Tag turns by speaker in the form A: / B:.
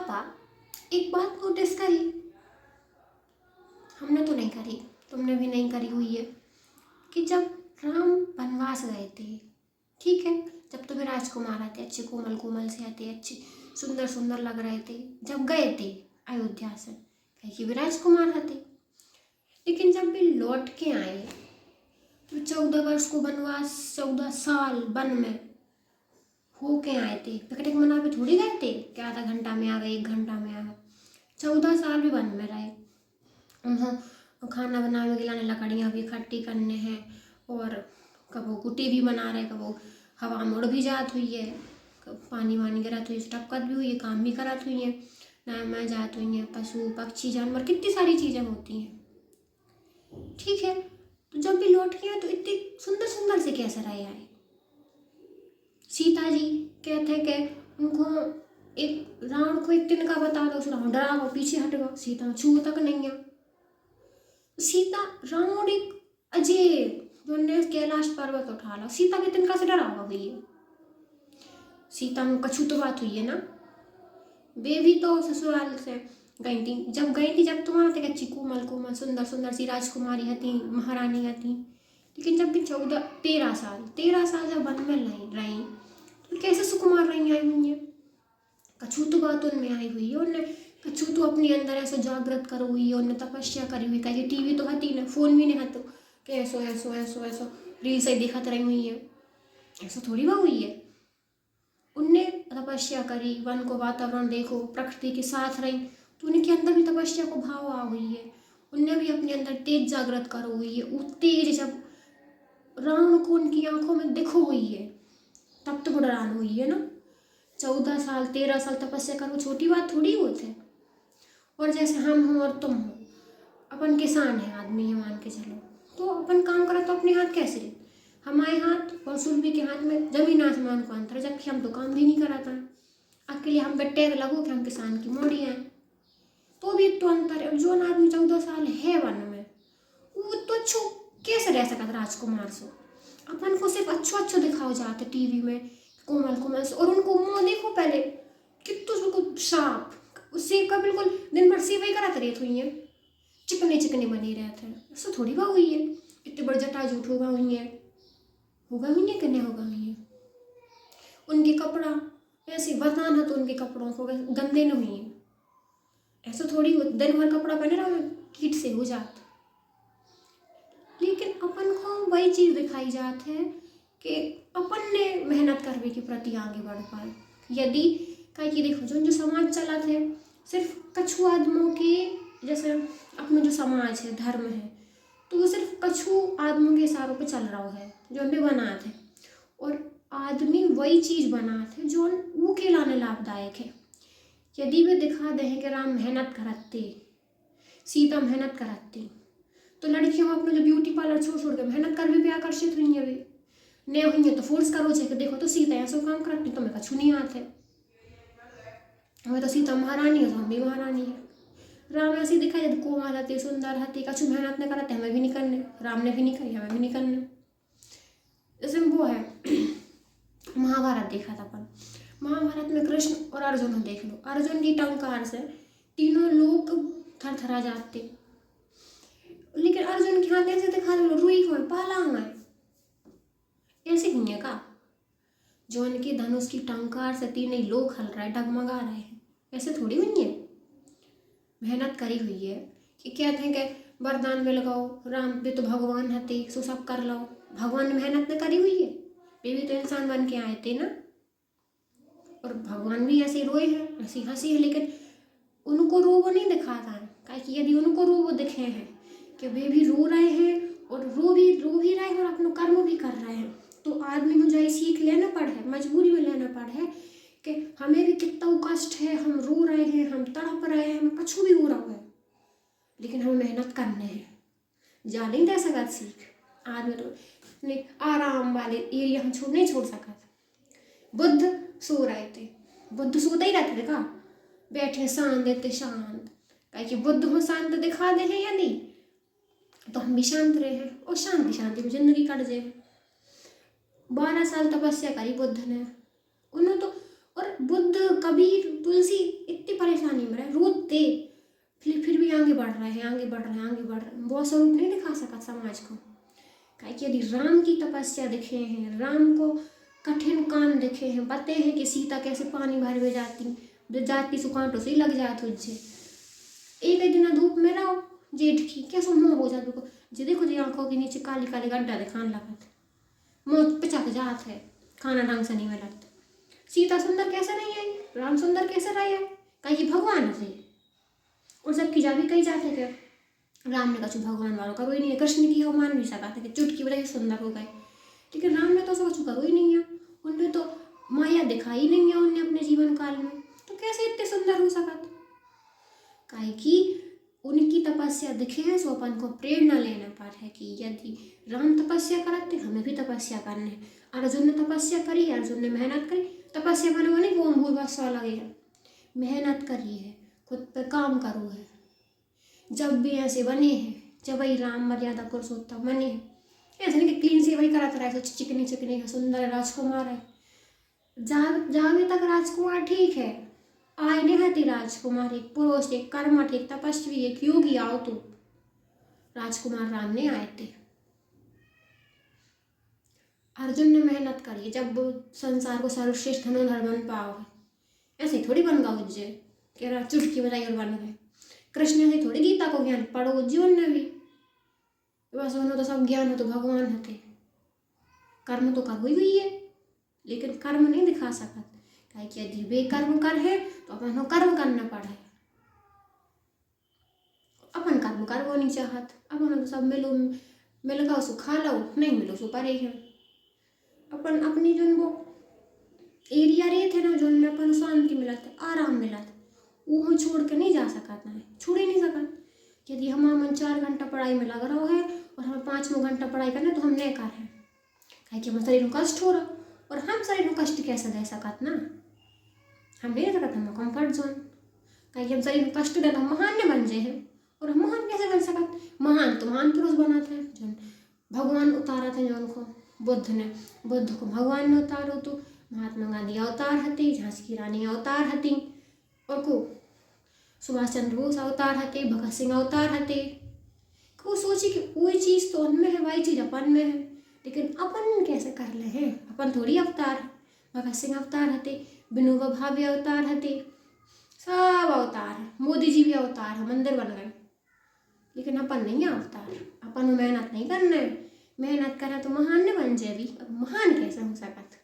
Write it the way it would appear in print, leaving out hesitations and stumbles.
A: पापा, एक बात नोटिस करी, हमने तो नहीं करी, तुमने भी नहीं करी हुई है, कि जब राम वनवास गए थे, ठीक है, जब तो भी राजकुमार आते, अच्छे कोमल कोमल से आते, अच्छे सुंदर सुंदर लग रहे थे जब गए थे अयोध्या से, कहीं कि भी राजकुमार आते। लेकिन जब भी लौट के आए तो 14 वर्ष को वनवास, 14 साल वन में हो के आए थे, पिकनिक मना के थोड़ी गए थे कि आधा घंटा में आ गए, 1 घंटा में आ गए। 14 साल भी वन में रहे। उन्होंने खाना बनाने के लिए लकड़ियाँ भी इकट्ठी करने हैं, और कबो कुटी भी बना रहे, कबो हवा मुड़ भी जात हुई है, पानी वानी गिरत हुई, टपकत भी हुई है, काम भी करत हुई है, नाव में जात हुई है, पशु पक्षी जानवर कितनी सारी चीज़ें होती हैं, ठीक है। तो जब भी लौट के आए तो इतनी सुंदर सुंदर से कैसे रहे आए। सीता जी कहते हैं कि उनको एक रावण को एक तिनका बता दो, रावण डरा वो पीछे हट गया, सीता छू तक नहीं है। सीता रावण एक अजय जो ने कैलाश पर्वत उठा लो, सीता के तिनका से डरा हुआ गई है। सीता में कछू तो बात हुई है ना, वे भी तो ससुराल से गई थी, जब तुम आते अच्छी कोमल कोमल सुंदर सुंदर सी राजकुमारी हती, महारानी हती। लेकिन जब भी 13 साल जब वन में रही तो कैसे सुकुमार रही आई हुई है। कछू तो बात उनमें आई हुई है, उनने कछू तो अपने अंदर ऐसे जागृत करो हुई है, उनने तपस्या करी हुई, कहीं टीवी तो हती ना, फोन भी नहीं हतो कि ऐसो ऐसो ऐसो ऐसो रील से दिखत रही हुई है, ऐसा थोड़ी बात हुई है। उनने तपस्या करी, वन को वातावरण देखो, प्रकृति के साथ रही, तो उनके अंदर भी तपस्या को भाव आ हुई है, उनने भी अपने अंदर तेज जागृत करो हुई है। वो तेज जब रावण को उनकी आंखों में दिखो हुई है तब तो बुढ़ान हुई है ना। 14 साल 13 साल तपस्या करो छोटी बात थोड़ी होती है। और जैसे हम हो और तुम हो, अपन किसान है आदमी है मान के चलो, तो अपन काम करा तो अपने हाथ कैसे रहे, हमारे हाथ और सुरभि के हाथ में जमीन आसमान को अंतर है, जबकि हम तो काम भी नहीं कराता है। अकेले हम बेटे लगो कि हम किसान की मोड़ी हैं, तो भी तो अंतर है। अब जो आदमी 14 साल है वन में, वो तो अच्छो कैसे रह सकता राजकुमार से। अपन को सिर्फ अच्छो दिखाओ जाते टीवी में कोमल कोमल से, और उनको मुँह देखो पहले कितु बिल्कुल साफ, उससे का बिल्कुल दिन भर सेवा ही कराते रहते हुई है, चिकने चिकने बने रहते हैं। ऐसा थोड़ी बात हुई है, इतने बड़े जटा झूठ होगा हुई है कि नहीं होगा हुई है। उनके कपड़ा ऐसे बदनाम है तो उनके कपड़ों को गंदे नहीं हुई है, ऐसा थोड़ी हो दिन भर कपड़ा पहने रहो कीट से हो जाता। लेकिन अपन को वही चीज़ दिखाई जाती है कि अपन ने मेहनत करने के प्रति आगे बढ़ पाए। यदि कहीं की देखो जो समाज चला थे सिर्फ कछु आदमियों के, जैसे अपना जो समाज है धर्म है, तो वो सिर्फ कछु आदमियों के इशारों पे चल रहा है जो भी बना थे, और आदमी वही चीज़ बना थे जो वो के लाने लाभदायक है। यदि वे दिखा दे कि राम मेहनत करते, सीता मेहनत करती, तो लड़कियों अपने जो ब्यूटी पार्लर छोड़ के मेहनत कर भी आकर्षित हुई है, वे नहीं हुई है तो फोर्स करो कि देखो तो सीता ऐसा काम करती, तो मैं कछु नहीं आते, हमें तो सीता महारानी है तो हम भी महारानी है। राम ऐसे दिखाई जब कोमल हती सुंदर हती, कछु मेहनत नहीं करते, हमें भी नहीं करने, राम ने भी नहीं करी हमें भी नहीं करने। जैसे वो है महाभारत देखा था अपन, महाभारत में कृष्ण और अर्जुन को देख लो, अर्जुन की टंकार से तीनों लोग थरथरा जाते, लेकिन अर्जुन के हाथ ऐसे दिखा दो रुई को पाला हुआ है, ऐसे नहीं है का जो उनकी धनुष की टंकार से तीनों लोग हल रहे डगमगा रहे हैं, ऐसे थोड़ी हुई है। मेहनत करी हुई है कि कहते हैं कि वरदान में लगाओ, राम भी तो भगवान हते सो सब कर लो, भगवान ने मेहनत न करी हुई है, वे भी तो इंसान बन के आए थे ना। और भगवान भी ऐसे रोए हैं, ऐसी हंसी है, लेकिन उनको रोबो नहीं दिखाता है, कि यदि उनको रोबो दिखे हैं कि वे भी रो रहे हैं और रो भी रहे हैं और अपना कर्म भी कर रहे हैं, तो आदमी को जो सीख लेना पड़े, मजबूरी में लेना पड़े कि हमें भी कितना कष्ट है, हम रो रहे हैं, हम तड़प रहे हैं, हमें कछु भी हो रहा है, लेकिन हमें मेहनत करने हैं, जा नहीं दे सका सीख। आदमी तो नहीं आराम वाले एरिया हम नहीं छोड़ सका। बुद्ध सो रहे थे, बुद्ध सोते ही रहते थे का, बैठे शांत देते शांत, कहे कि बुद्ध को शांत दिखा दे हैं यदि तो हम भी शांत रहे हैं और शांति शांति में जिंदगी कट जाए। 12 साल तपस्या करी बुद्ध ने, उन्होंने तो, और बुद्ध कबीर तुलसी इतनी परेशान बढ़ रहे हैं, आगे बढ़ रहे हैं, आगे बढ़ रहे हैं। वो स्वरूप नहीं दिखा सका समाज को। काहे कि यदि राम की तपस्या दिखे हैं, राम को कठिन काम दिखे हैं, पते हैं कि सीता कैसे पानी भर में जाती सो कांटों से ही लग जाए तुझे। एक दिन धूप में रहो जेठ की कैसो मुँह हो जात को जे देखो जी आंखों के नीचे काली काली गड्ढा दिखाने लगत, मुँह पिचक जात है, खाना ढंग से नहीं मिलत। सीता सुंदर कैसे नहीं आई, राम सुंदर कैसे रहे है, कहीं भगवान से। और सबकी जा भी कही जाते थे राम ने कछु भगवान वालों करो ही नहीं है। कृष्ण की हो मान भी सका था कि चुटकी बड़े सुंदर हो गए, लेकिन राम ने तो उसको कछु करो ही नहीं है। उनने तो माया दिखाई नहीं है उनने अपने जीवन काल में, तो कैसे इतने सुंदर हो सकत। काहे कि उनकी तपस्या दिखे है सो अपन को प्रेरणा लेना पर है कि यदि राम तपस्या करते हमें भी तपस्या करने है। अर्जुन ने तपस्या करी, अर्जुन ने मेहनत करी, तपस्या करने वाले को भूर्भुवः स्व लगे है, मेहनत करी है, खुद पे काम करो है। जब भी ऐसे बने हैं जब वही राम मर्यादा पुरुषोत्तम बने हैं, ऐसे नहीं कि क्लीन से वही कराता रहा है, चिकनी चिकनी है, सुंदर राजकुमार है। जहाँ तक राजकुमार ठीक है, आय नहीं हती राजकुमार, एक पुरुष, एक कर्मठ, एक तपस्वी, एक योगी आओ तो राजकुमार राम ने आए थे। अर्जुन ने मेहनत करी जब वो संसार को सर्वश्रेष्ठ धनुर्धर बन पाओ है, ऐसे थोड़ी बन गया उज्जय कि चुटकी बजाई और बन गए। कृष्ण से थोड़ी गीता को ज्ञान पढ़ो उज्जैन ने भी, बस उन्होंने तो सब ज्ञान हो तो भगवान होते। कर्म तो कर हुई है लेकिन कर्म नहीं दिखा सकत, काहे कि यदि बेकर्म कर है तो अपन को कर्म करना पड़े। अपन कर्म करवो नहीं चाहत, अपन तो सब मिल गो सो खा लो, नहीं मिलो सो परे है। अपन अपनी जो वो एरिया रहे थे ना जो में अपन शांति मिलत, आराम मिलत, वो हम छोड़ के नहीं जा सकत ना, छोड़ ही नहीं सकत। यदि हम मन 4 घंटा पढ़ाई में लग रहा है और हमें 5 घंटा पढ़ाई करना तो हम नहीं कर हैं, काहे कि हमारे शरीर में कष्ट हो रहा, और हम शरीर में कष्ट कैसे दे सकत ना, हम नहीं दे सकत, हम कम्फर्ट जोन। काहे कि हम शरीर में कष्ट दे तो हम महान नहीं बन जाए हैं, और हम महान कैसे बन सकत। महान तो महान पुरुष बना थे जो भगवान उतारा थे, जो उनको बुद्ध को भगवान ने उतारो, तो महात्मा गांधी अवतार हते, झांसी की रानी अवतार हती, और को सुभाष चंद्र बोस अवतार हते, भगत सिंह अवतार हते। को सोची कि कोई चीज़ तो उनमें है, वही चीज़ अपन में है, लेकिन अपन कैसे कर ले हैं, अपन थोड़ी अवतार। भगत सिंह अवतार हते, विनोबा भावे अवतार हते, सब अवतार है, मोदी जी भी अवतार है, मंदिर बन गए, लेकिन अपन नहीं है अवतार। अपन मेहनत नहीं करना है, मेहनत करें तो महान नहीं बन जाए भी, अब महान कैसे हो सकत।